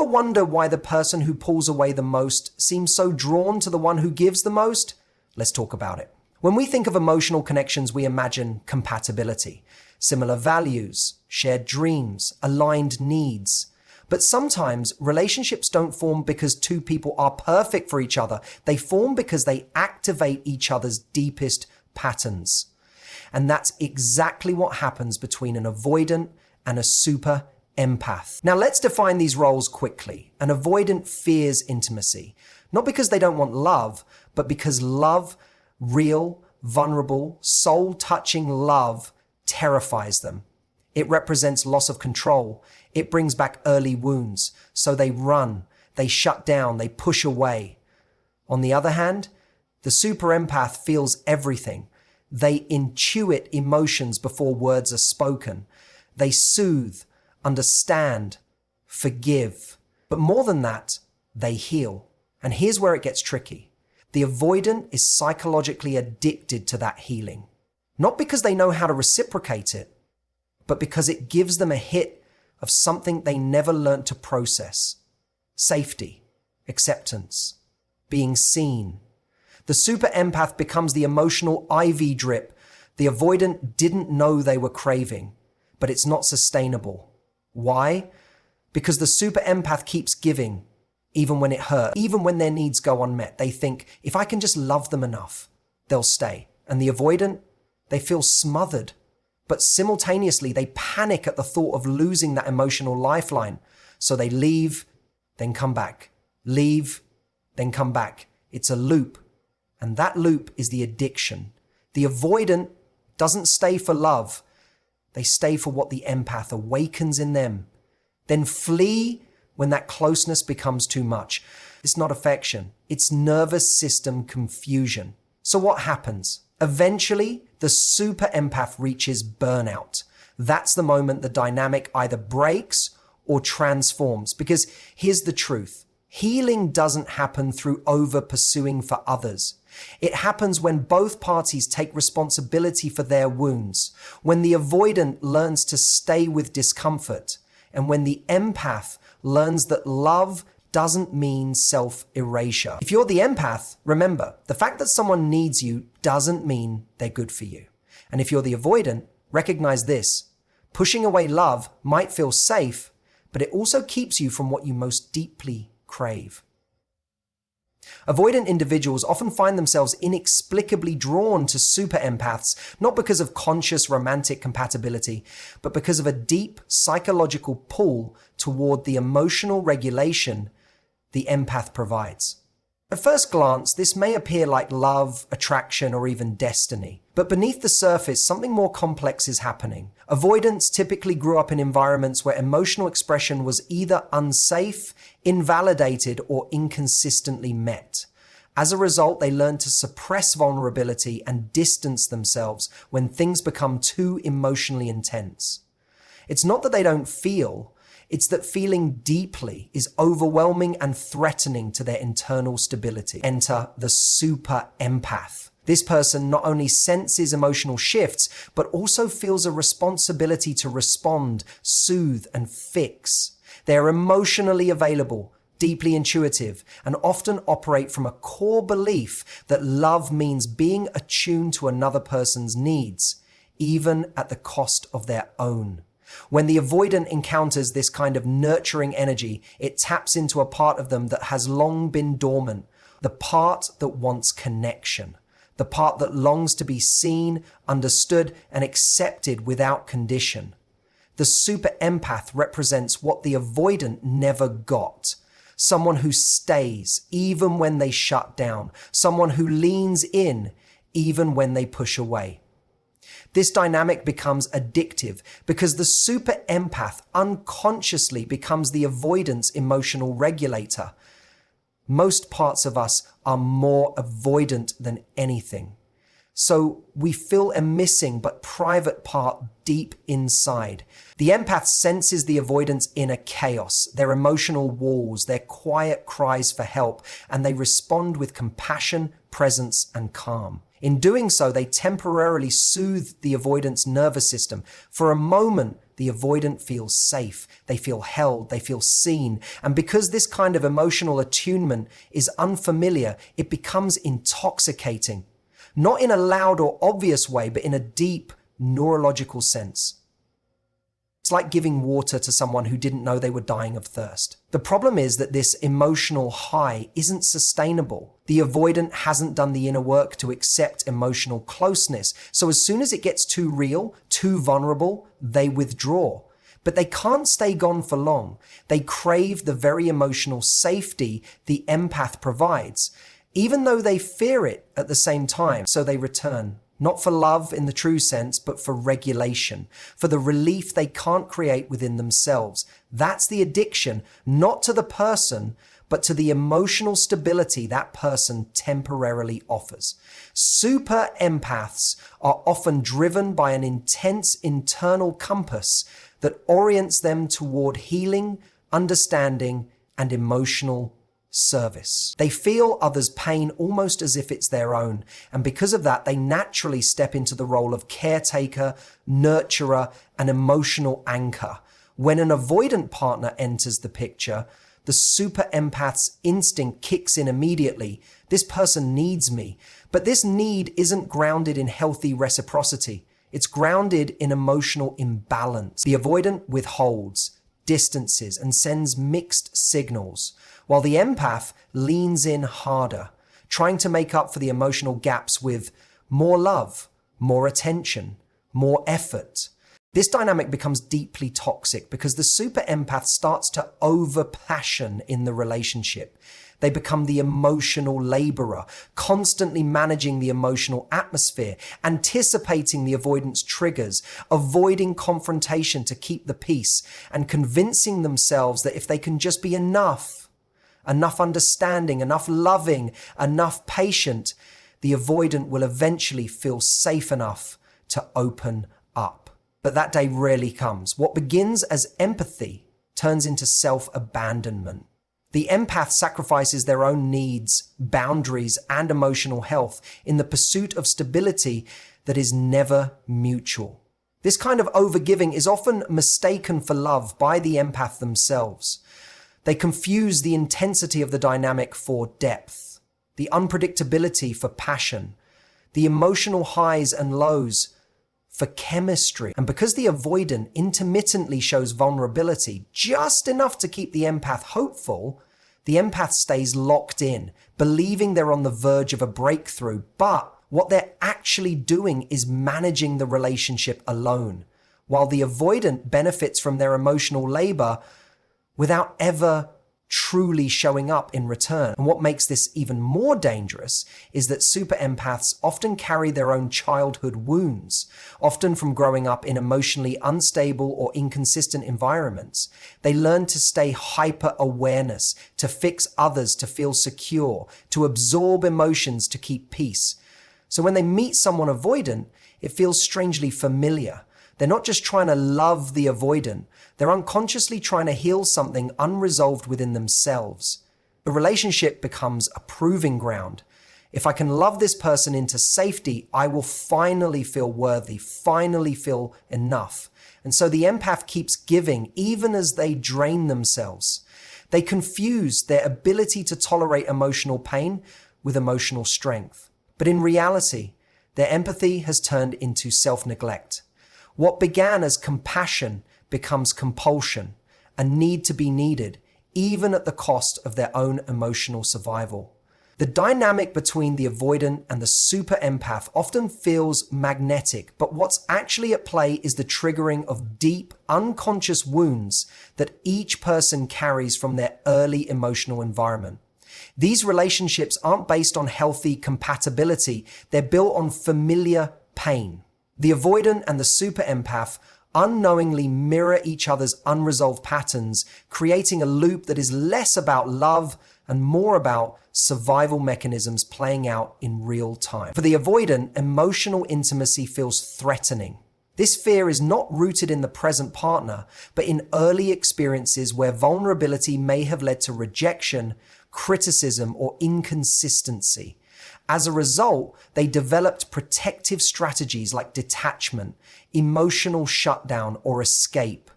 wonder why the person who pulls away the most seems so drawn to the one who gives the most? Let's talk about it. When we think of emotional connections, we imagine compatibility, similar values, shared dreams, aligned needs. But sometimes relationships don't form because two people are perfect for each other. They form because they activate each other's deepest patterns. And that's exactly what happens between an avoidant and a super empath. Now let's define these roles quickly. An avoidant fears intimacy, not because they don't want love, but because love, real, vulnerable, soul-touching love, terrifies them. It represents loss of control. It brings back early wounds. So they run, they shut down, they push away. On the other hand, the super empath feels everything. They intuit emotions before words are spoken. They soothe, understand, forgive. But more than that, they heal. And here's where it gets tricky. The avoidant is psychologically addicted to that healing. Not because they know how to reciprocate it, but because it gives them a hit of something they never learned to process. Safety, acceptance, being seen. The super empath becomes the emotional IV drip the avoidant didn't know they were craving, but it's not sustainable. Why? Because the super empath keeps giving, even when it hurts, even when their needs go unmet. They think, if I can just love them enough, they'll stay. And the avoidant, they feel smothered. But simultaneously, they panic at the thought of losing that emotional lifeline. So they leave, then come back. Leave, then come back. It's a loop. And that loop is the addiction. The avoidant doesn't stay for love. They stay for what the empath awakens in them. Then flee when that closeness becomes too much. It's not affection. It's nervous system confusion. So what happens? Eventually, the super empath reaches burnout. That's the moment the dynamic either breaks or transforms. Because here's the truth. Healing doesn't happen through over-pursuing for others. It happens when both parties take responsibility for their wounds, when the avoidant learns to stay with discomfort, and when the empath learns that love doesn't mean self-erasure. If you're the empath, remember, the fact that someone needs you doesn't mean they're good for you. And if you're the avoidant, recognize this. Pushing away love might feel safe, but it also keeps you from what you most deeply crave. Avoidant individuals often find themselves inexplicably drawn to super empaths, not because of conscious romantic compatibility, but because of a deep psychological pull toward the emotional regulation the empath provides. At first glance, this may appear like love, attraction, or even destiny. But beneath the surface, something more complex is happening. Avoidants typically grew up in environments where emotional expression was either unsafe, invalidated, or inconsistently met. As a result, they learn to suppress vulnerability and distance themselves when things become too emotionally intense. It's not that they don't feel, it's that feeling deeply is overwhelming and threatening to their internal stability. Enter the super empath. This person not only senses emotional shifts, but also feels a responsibility to respond, soothe, and fix. They are emotionally available, deeply intuitive, and often operate from a core belief that love means being attuned to another person's needs, even at the cost of their own. When the avoidant encounters this kind of nurturing energy, it taps into a part of them that has long been dormant, the part that wants connection, the part that longs to be seen, understood, and accepted without condition. The super empath represents what the avoidant never got. Someone who stays even when they shut down, someone who leans in even when they push away. This dynamic becomes addictive because the super empath unconsciously becomes the avoidant's emotional regulator. Most parts of us are more avoidant than anything. So we feel a missing but private part deep inside. The empath senses the avoidant's inner chaos, their emotional walls, their quiet cries for help, and they respond with compassion, presence, and calm. In doing so, they temporarily soothe the avoidant's nervous system. For a moment, The avoidant feels safe, they feel held, they feel seen. And because this kind of emotional attunement is unfamiliar, it becomes intoxicating. Not in a loud or obvious way, but in a deep neurological sense. It's like giving water to someone who didn't know they were dying of thirst. The problem is that this emotional high isn't sustainable. The avoidant hasn't done the inner work to accept emotional closeness. So as soon as it gets too real, too vulnerable, they withdraw. But they can't stay gone for long. They crave the very emotional safety the empath provides, even though they fear it at the same time. So they return. Not for love in the true sense, but for regulation, for the relief they can't create within themselves. That's the addiction, not to the person, but to the emotional stability that person temporarily offers. Super empaths are often driven by an intense internal compass that orients them toward healing, understanding, and emotional service. They feel others' pain almost as if it's their own, and because of that, they naturally step into the role of caretaker, nurturer, and emotional anchor. When an avoidant partner enters the picture, the super empath's instinct kicks in immediately. This person needs me, but this need isn't grounded in healthy reciprocity. It's grounded in emotional imbalance. The avoidant withholds, distances, and sends mixed signals, while the empath leans in harder, trying to make up for the emotional gaps with more love, more attention, more effort. This dynamic becomes deeply toxic because the super empath starts to over-passion in the relationship. They become the emotional laborer, constantly managing the emotional atmosphere, anticipating the avoidance triggers, avoiding confrontation to keep the peace, and convincing themselves that if they can just be enough understanding, enough loving, enough patient, the avoidant will eventually feel safe enough to open up. But that day rarely comes. What begins as empathy turns into self-abandonment. The empath sacrifices their own needs, boundaries, and emotional health in the pursuit of stability that is never mutual. This kind of overgiving is often mistaken for love by the empath themselves. They confuse the intensity of the dynamic for depth, the unpredictability for passion, the emotional highs and lows for chemistry. And because the avoidant intermittently shows vulnerability, just enough to keep the empath hopeful, the empath stays locked in, believing they're on the verge of a breakthrough. But what they're actually doing is managing the relationship alone, while the avoidant benefits from their emotional labor without ever truly showing up in return. And what makes this even more dangerous is that super empaths often carry their own childhood wounds, often from growing up in emotionally unstable or inconsistent environments. They learn to stay hyper-awareness, to fix others to feel secure, to absorb emotions to keep peace. So when they meet someone avoidant, it feels strangely familiar. They're not just trying to love the avoidant, they're unconsciously trying to heal something unresolved within themselves. The relationship becomes a proving ground. If I can love this person into safety, I will finally feel worthy, finally feel enough. And so the empath keeps giving even as they drain themselves. They confuse their ability to tolerate emotional pain with emotional strength. But in reality, their empathy has turned into self-neglect. What began as compassion becomes compulsion, a need to be needed, even at the cost of their own emotional survival. The dynamic between the avoidant and the super empath often feels magnetic, but what's actually at play is the triggering of deep, unconscious wounds that each person carries from their early emotional environment. These relationships aren't based on healthy compatibility, they're built on familiar pain. The avoidant and the super empath unknowingly mirror each other's unresolved patterns, creating a loop that is less about love and more about survival mechanisms playing out in real time. For the avoidant, emotional intimacy feels threatening. This fear is not rooted in the present partner, but in early experiences where vulnerability may have led to rejection, criticism, or inconsistency. As a result, they developed protective strategies like detachment, emotional shutdown, or escape.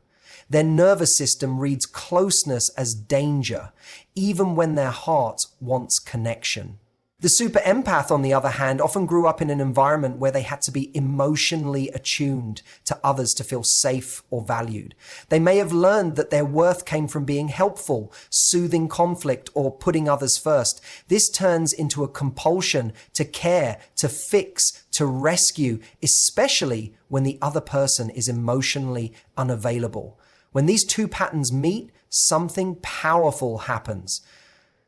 Their nervous system reads closeness as danger, even when their heart wants connection. The super empath, on the other hand, often grew up in an environment where they had to be emotionally attuned to others to feel safe or valued. They may have learned that their worth came from being helpful, soothing conflict, or putting others first. This turns into a compulsion to care, to fix, to rescue, especially when the other person is emotionally unavailable. When these two patterns meet, something powerful happens.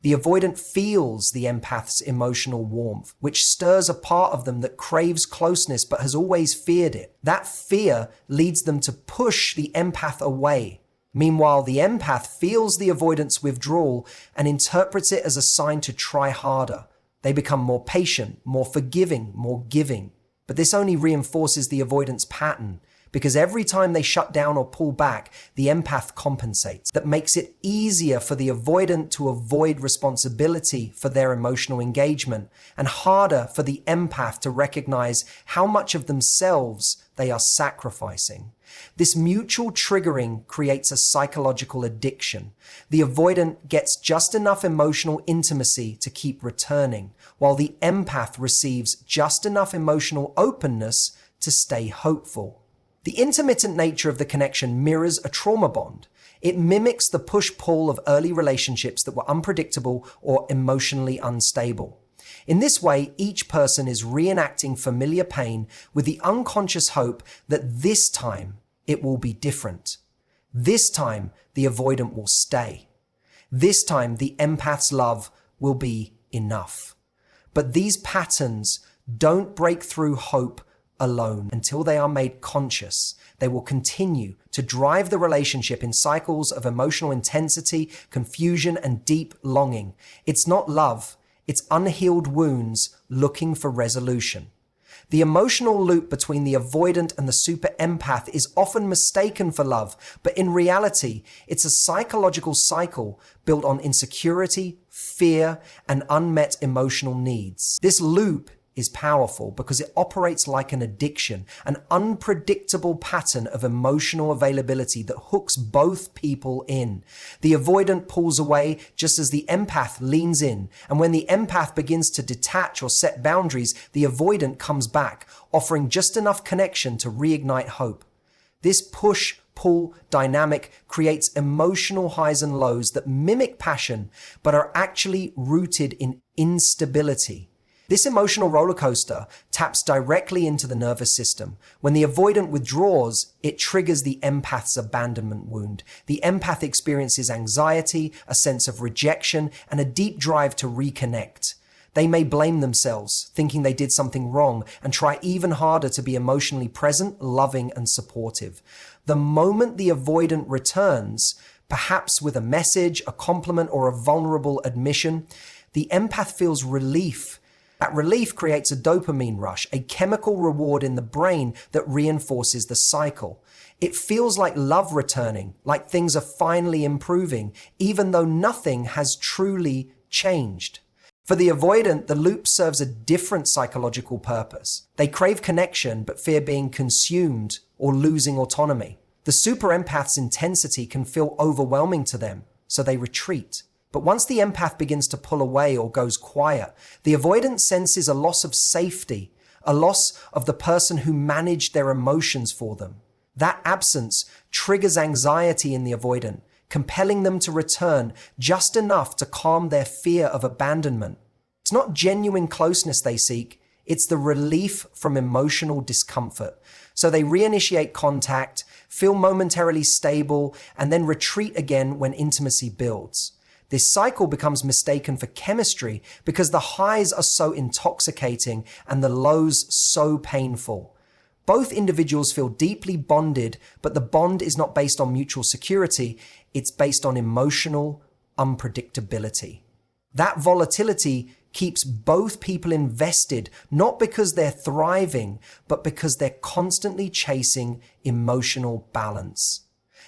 The avoidant feels the empath's emotional warmth, which stirs a part of them that craves closeness but has always feared it. That fear leads them to push the empath away. Meanwhile, the empath feels the avoidant's withdrawal and interprets it as a sign to try harder. They become more patient, more forgiving, more giving. But this only reinforces the avoidant's pattern, because every time they shut down or pull back, the empath compensates. That makes it easier for the avoidant to avoid responsibility for their emotional engagement, and harder for the empath to recognize how much of themselves they are sacrificing. This mutual triggering creates a psychological addiction. The avoidant gets just enough emotional intimacy to keep returning, while the empath receives just enough emotional openness to stay hopeful. The intermittent nature of the connection mirrors a trauma bond. It mimics the push-pull of early relationships that were unpredictable or emotionally unstable. In this way, each person is reenacting familiar pain with the unconscious hope that this time it will be different. This time, the avoidant will stay. This time, the empath's love will be enough. But these patterns don't break through hope alone until they are made conscious. They will continue to drive the relationship in cycles of emotional intensity, confusion, and deep longing. It's not love, it's unhealed wounds looking for resolution. The emotional loop between the avoidant and the super empath is often mistaken for love, but in reality, it's a psychological cycle built on insecurity, fear, and unmet emotional needs. This loop is powerful because it operates like an addiction, an unpredictable pattern of emotional availability that hooks both people in. The avoidant pulls away just as the empath leans in, and when the empath begins to detach or set boundaries, the avoidant comes back, offering just enough connection to reignite hope. This push-pull dynamic creates emotional highs and lows that mimic passion, but are actually rooted in instability. This emotional roller coaster taps directly into the nervous system. When the avoidant withdraws, it triggers the empath's abandonment wound. The empath experiences anxiety, a sense of rejection, and a deep drive to reconnect. They may blame themselves, thinking they did something wrong, and try even harder to be emotionally present, loving, and supportive. The moment the avoidant returns, perhaps with a message, a compliment, or a vulnerable admission, the empath feels relief. That relief creates a dopamine rush, a chemical reward in the brain that reinforces the cycle. It feels like love returning, like things are finally improving, even though nothing has truly changed. For the avoidant, the loop serves a different psychological purpose. They crave connection but fear being consumed or losing autonomy. The super empath's intensity can feel overwhelming to them, so they retreat. But once the empath begins to pull away or goes quiet, the avoidant senses a loss of safety, a loss of the person who managed their emotions for them. That absence triggers anxiety in the avoidant, compelling them to return just enough to calm their fear of abandonment. It's not genuine closeness they seek, it's the relief from emotional discomfort. So they reinitiate contact, feel momentarily stable, and then retreat again when intimacy builds. This cycle becomes mistaken for chemistry because the highs are so intoxicating and the lows so painful. Both individuals feel deeply bonded, but the bond is not based on mutual security, it's based on emotional unpredictability. That volatility keeps both people invested, not because they're thriving, but because they're constantly chasing emotional balance.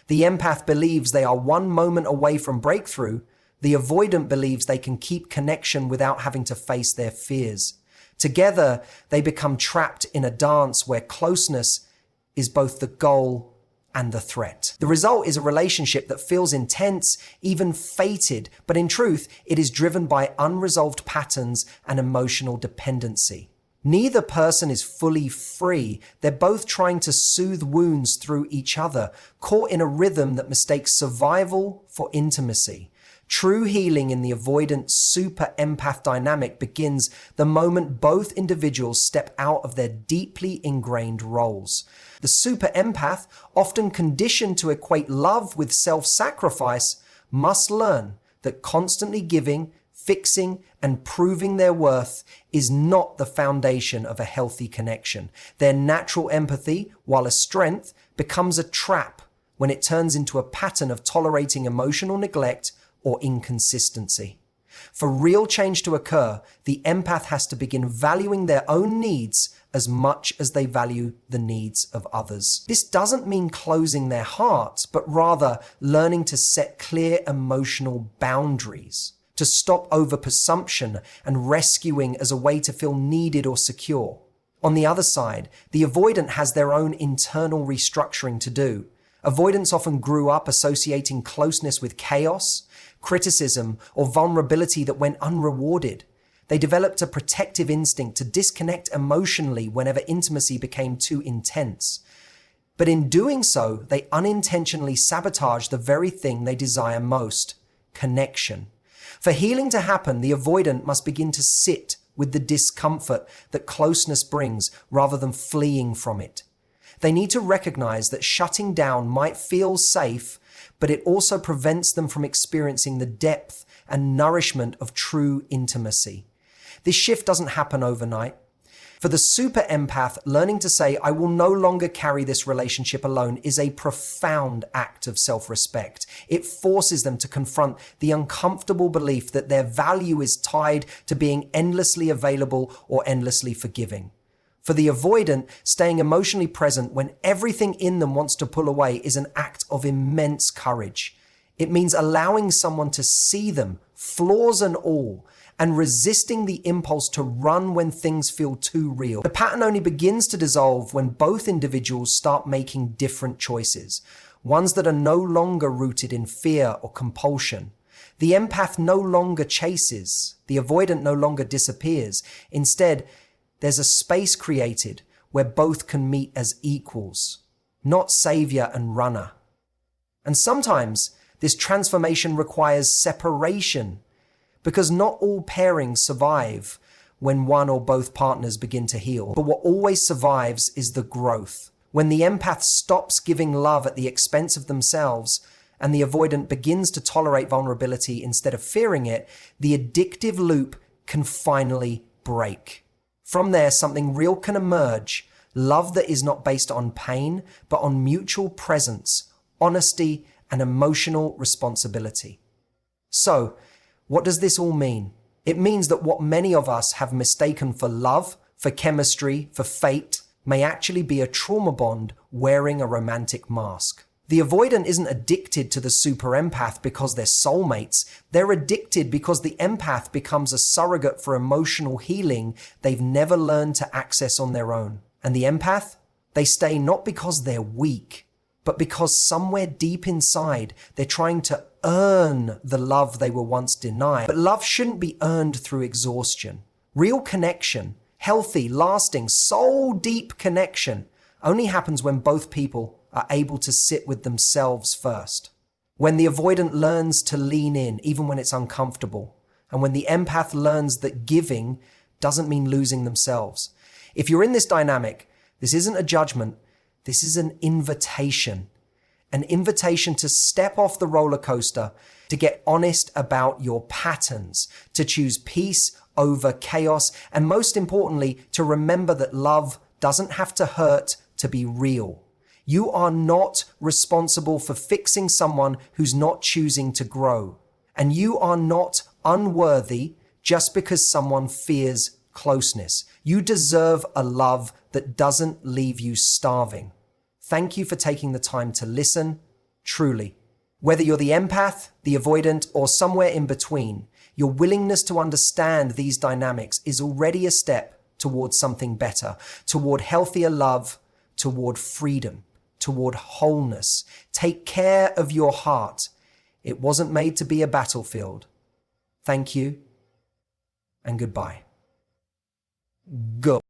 The empath believes they are one moment away from breakthrough. The avoidant believes they can keep connection without having to face their fears. Together, they become trapped in a dance where closeness is both the goal and the threat. The result is a relationship that feels intense, even fated, but in truth, it is driven by unresolved patterns and emotional dependency. Neither person is fully free. They're both trying to soothe wounds through each other, caught in a rhythm that mistakes survival for intimacy. True healing in the avoidant super empath dynamic begins the moment both individuals step out of their deeply ingrained roles. The super empath, often conditioned to equate love with self-sacrifice, must learn that constantly giving, fixing, and proving their worth is not the foundation of a healthy connection. Their natural empathy, while a strength, becomes a trap when it turns into a pattern of tolerating emotional neglect or inconsistency. For real change to occur, the empath has to begin valuing their own needs as much as they value the needs of others. This doesn't mean closing their hearts, but rather learning to set clear emotional boundaries, to stop over-presumption and rescuing as a way to feel needed or secure. On the other side, the avoidant has their own internal restructuring to do. Avoidants often grew up associating closeness with chaos, criticism, or vulnerability that went unrewarded. They developed a protective instinct to disconnect emotionally whenever intimacy became too intense. But in doing so, they unintentionally sabotage the very thing they desire most: connection. For healing to happen, the avoidant must begin to sit with the discomfort that closeness brings rather than fleeing from it. They need to recognize that shutting down might feel safe, but it also prevents them from experiencing the depth and nourishment of true intimacy. This shift doesn't happen overnight. For the super empath, learning to say, "I will no longer carry this relationship alone," is a profound act of self-respect. It forces them to confront the uncomfortable belief that their value is tied to being endlessly available or endlessly forgiving. For the avoidant, staying emotionally present when everything in them wants to pull away is an act of immense courage. It means allowing someone to see them, flaws and all, and resisting the impulse to run when things feel too real. The pattern only begins to dissolve when both individuals start making different choices, ones that are no longer rooted in fear or compulsion. The empath no longer chases, the avoidant no longer disappears. Instead, there's a space created where both can meet as equals, not savior and runner. And sometimes this transformation requires separation, because not all pairings survive when one or both partners begin to heal. But what always survives is the growth. When the empath stops giving love at the expense of themselves and the avoidant begins to tolerate vulnerability instead of fearing it, the addictive loop can finally break. From there, something real can emerge, love that is not based on pain, but on mutual presence, honesty, and emotional responsibility. So, what does this all mean? It means that what many of us have mistaken for love, for chemistry, for fate, may actually be a trauma bond wearing a romantic mask. The avoidant isn't addicted to the super empath because they're soulmates. They're addicted because the empath becomes a surrogate for emotional healing they've never learned to access on their own. And the empath? They stay not because they're weak, but because somewhere deep inside, they're trying to earn the love they were once denied. But love shouldn't be earned through exhaustion. Real connection, healthy, lasting, soul-deep connection, only happens when both people are able to sit with themselves first. When the avoidant learns to lean in, even when it's uncomfortable. And when the empath learns that giving doesn't mean losing themselves. If you're in this dynamic, this isn't a judgment, this is an invitation. An invitation to step off the roller coaster, to get honest about your patterns, to choose peace over chaos, and most importantly, to remember that love doesn't have to hurt to be real. You are not responsible for fixing someone who's not choosing to grow. And you are not unworthy just because someone fears closeness. You deserve a love that doesn't leave you starving. Thank you for taking the time to listen, truly. Whether you're the empath, the avoidant, or somewhere in between, your willingness to understand these dynamics is already a step toward something better, toward healthier love, toward freedom, toward wholeness. Take care of your heart. It wasn't made to be a battlefield. Thank you and goodbye. Go.